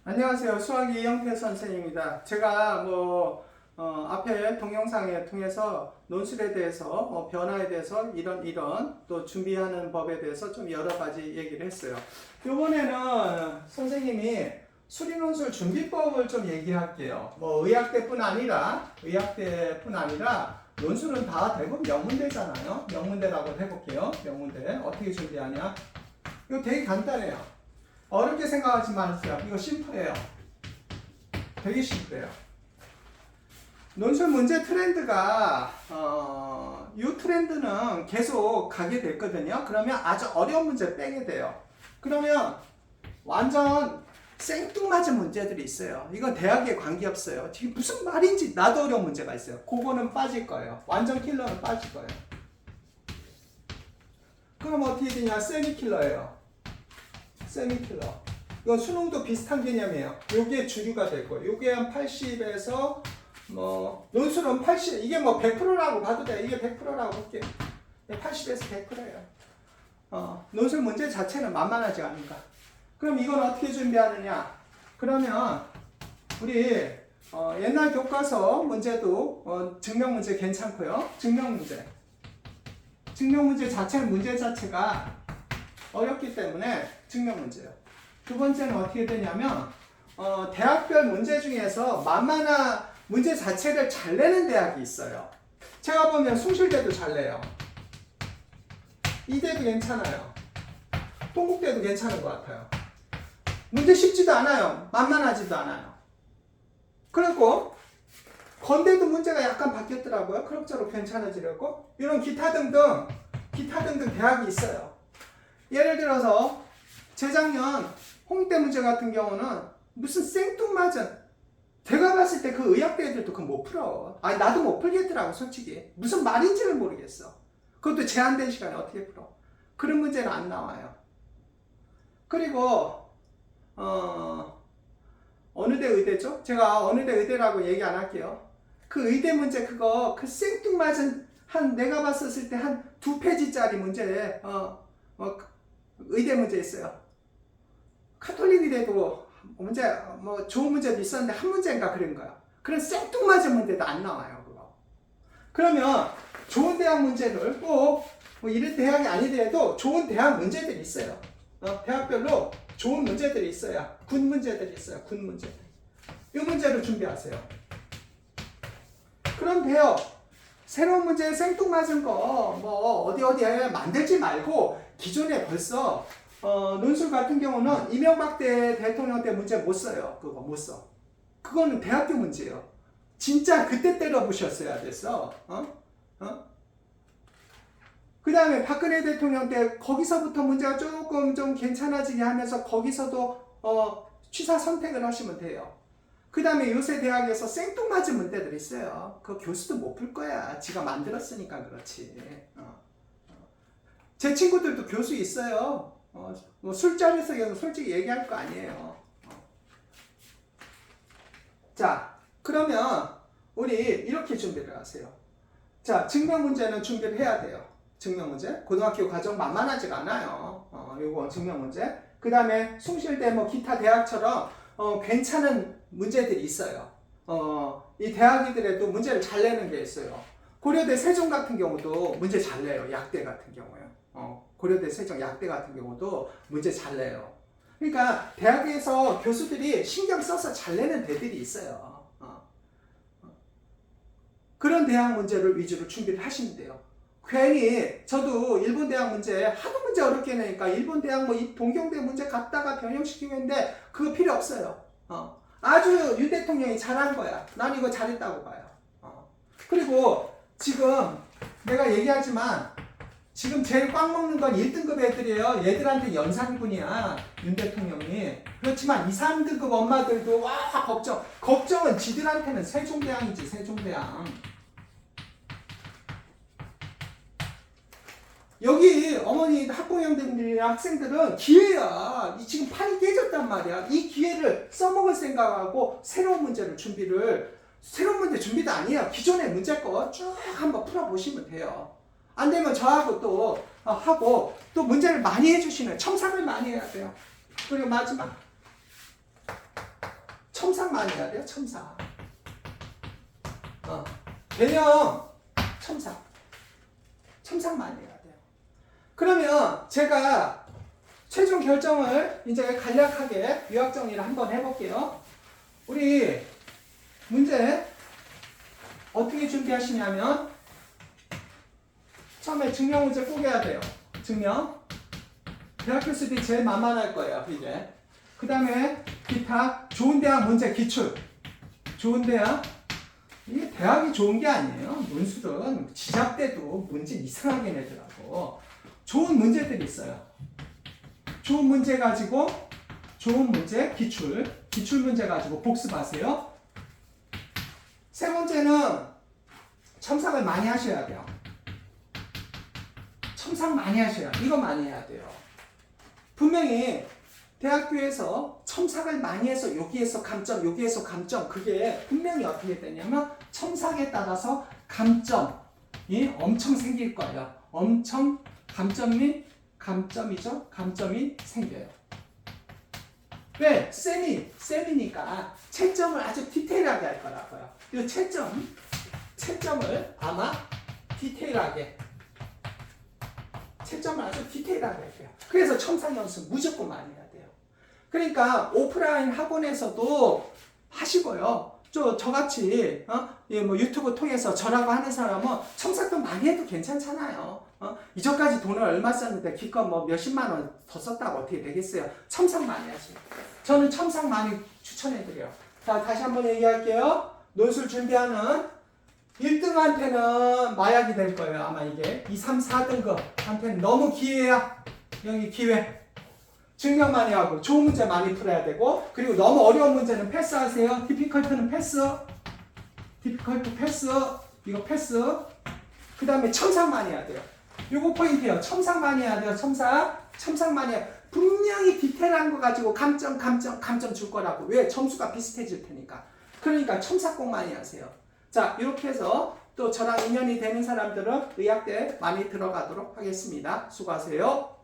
안녕하세요. 수학이 이영태 선생님입니다. 제가 앞에 동영상에 통해서 논술에 대해서 변화에 대해서 이런 또 준비하는 법에 대해서 좀 여러 가지 얘기를 했어요. 이번에는 선생님이 수리논술 준비법을 좀 얘기할게요. 의학대뿐 아니라 논술은 다 대부분 명문대잖아요. 명문대라고 해볼게요. 명문대 어떻게 준비하냐? 이거 되게 간단해요. 어렵게 생각하지 마세요. 이거 심플해요. 되게 심플해요. 논술 문제 트렌드가 이 트렌드는 계속 가게 됐거든요. 그러면 아주 어려운 문제 빼게 돼요. 그러면 완전 생뚱맞은 문제들이 있어요. 이건 대학에 관계없어요. 지금 무슨 말인지 나도 어려운 문제가 있어요. 그거는 빠질 거예요. 완전 킬러는 빠질 거예요. 그럼 어떻게 되냐? 세미킬러예요. 세미킬러. 이건 수능도 비슷한 개념이에요. 요게 주류가 될 거예요. 요게 한 80에서 논술은 80, 이게 100%라고 봐도 돼. 이게 100%라고 볼게요. 80에서 100%예요. 논술 문제 자체는 만만하지 않으니까. 그럼 이건 어떻게 준비하느냐? 그러면 우리 옛날 교과서 문제도 증명 문제 괜찮고요. 증명 문제 자체는 문제 자체가 어렵기 때문에 증명 문제예요. 두 번째는 어떻게 되냐면 대학별 문제 중에서 만만한 문제 자체를 잘 내는 대학이 있어요. 제가 보면 숭실대도 잘 내요. 이대도 괜찮아요. 동국대도 괜찮은 것 같아요. 문제 쉽지도 않아요. 만만하지도 않아요. 그리고 건대도 문제가 약간 바뀌었더라고요. 그럭저럭 괜찮아지려고. 이런 기타 등등 대학이 있어요. 예를 들어서 재작년 홍대 문제 같은 경우는 무슨 생뚱맞은, 제가 봤을 때 그 의학대 애들도 그거 못 풀어. 아니 나도 못 풀겠더라고 솔직히. 무슨 말인지를 모르겠어. 그것도 제한된 시간에 어떻게 풀어. 그런 문제는 안 나와요. 그리고 어느 대 의대죠? 제가 어느 대 의대라고 얘기 안 할게요. 그 의대 문제 그 생뚱맞은 내가 봤었을 때 한 2페이지짜리 문제 의대 문제 있어요. 카톨릭 의대도 문제 좋은 문제도 있었는데 한 문제인가 그런 거야. 그런 생뚱맞은 문제도 안 나와요. 그거. 그러면 좋은 대학 문제를 꼭 이런 대학이 아니더라도 좋은 대학 문제들이 있어요. 대학별로 좋은 문제들이 있어요. 군 문제들이 있어요. 군 문제들. 이 문제를 준비하세요. 그럼 돼요. 새로운 문제 생뚱맞은 거 어디에 만들지 말고 기존에 벌써 논술 같은 경우는 이명박 대통령 때 문제 못 써요. 그거 못 써. 그거는 대학교 문제예요. 진짜 그때 때려보셨어야 됐어. 그 다음에 박근혜 대통령 때 거기서부터 문제가 조금 좀 괜찮아지게 하면서 거기서도 취사 선택을 하시면 돼요. 그 다음에 요새 대학에서 생뚱맞은 문제들이 있어요. 그 교수도 못 풀 거야. 지가 만들었으니까 그렇지. 제 친구들도 교수 있어요. 술자리에서 솔직히 얘기할 거 아니에요. 자, 그러면 우리 이렇게 준비를 하세요. 자, 증명 문제는 준비를 해야 돼요. 증명 문제. 고등학교 과정 만만하지가 않아요. 요거 증명 문제. 그 다음에 숭실대 기타 대학처럼 괜찮은 문제들이 있어요. 이 대학이더라도 문제를 잘 내는 게 있어요. 고려대 세종 같은 경우도 문제 잘 내요. 약대 같은 경우요. 고려대 세종 약대 같은 경우도 문제 잘 내요. 그러니까 대학에서 교수들이 신경 써서 잘 내는 데들이 있어요. 그런 대학 문제를 위주로 준비를 하시면 돼요. 괜히 저도 일본 대학 문제 하도 문제 어렵게 내니까 일본 대학 동경대 문제 갖다가 변형시키고 있는데 그거 필요 없어요. 아주 윤 대통령이 잘한 거야. 난 이거 잘했다고 봐요. 그리고 지금 내가 얘기하지만 지금 제일 꽉 먹는 건 1등급 애들이에요. 얘들한테 연산군이야. 윤 대통령이. 그렇지만 2, 3등급 엄마들도 걱정은 지들한테는 세종대왕이지. 세종대왕. 여기 어머니 학부형들이나 학생들은 기회야. 지금 판이 깨졌단 말이야. 이 기회를 써먹을 생각하고 새로운 문제 준비도 아니에요. 기존의 문제 거 쭉 한번 풀어보시면 돼요. 안 되면 저하고 또 하고 또 문제를 많이 해주시는 첨삭을 많이 해야 돼요. 그리고 마지막 첨삭 많이 해야 돼요. 첨삭. 개념 첨삭. 첨삭 많이 해야 돼요. 그러면 제가 최종 결정을 이제 간략하게 요약 정리를 한번 해볼게요. 우리 문제 어떻게 준비하시냐면 처음에 증명 문제 꼭 해야 돼요. 증명. 대학교 수비 제일 만만할 거예요. 이제. 그 다음에 기타 좋은 대학 문제 기출. 좋은 대학. 이게 대학이 좋은 게 아니에요. 문술은 지잡 때도 문제 이상하게 내더라고. 좋은 문제들이 있어요. 좋은 문제 가지고 좋은 문제 기출. 기출 문제 가지고 복습하세요. 세 번째는 첨삭을 많이 하셔야 돼요. 첨삭 많이 하셔야 돼요. 이거 많이 해야 돼요. 분명히 대학교에서 첨삭을 많이 해서 여기에서 감점, 여기에서 감점, 그게 분명히 어떻게 되냐면 첨삭에 따라서 감점이 엄청 생길 거예요. 엄청 감점이 생겨요. 왜? 셈이니까 채점을 아주 디테일하게 할 거라고요. 이 채점을 아마 디테일하게 채점을 아주 디테일하게 할게요. 그래서 첨삭 연습 무조건 많이 해야 돼요. 그러니까 오프라인 학원에서도 하시고요. 저같이 뭐 유튜브 통해서 저라고 하는 사람은 첨삭도 많이 해도 괜찮잖아요. 이전까지 돈을 얼마 썼는데 기껏 뭐 몇십만 원 더 썼다고 어떻게 되겠어요? 첨삭 많이 하세요. 저는 첨삭 많이 추천해드려요. 자, 다시 한번 얘기할게요. 논술 준비하는 1등한테는 마약이 될 거예요. 아마 이게 2, 3, 4등급한테는 너무 기회야. 여기 기회. 증명 많이 하고 좋은 문제 많이 풀어야 되고, 그리고 너무 어려운 문제는 패스하세요. 디피컬트는 패스. 디피컬트 패스. 이거 패스. 그 다음에 첨삭 많이 해야 돼요. 요거 포인트예요. 첨삭 많이 해야 돼요. 첨삭 많이 해요. 분명히 디테일한 거 가지고 감점 줄 거라고. 왜? 점수가 비슷해질 테니까. 그러니까 첨삭 꼭 많이 하세요. 자, 이렇게 해서 또 저랑 인연이 되는 사람들은 의학대 많이 들어가도록 하겠습니다. 수고하세요.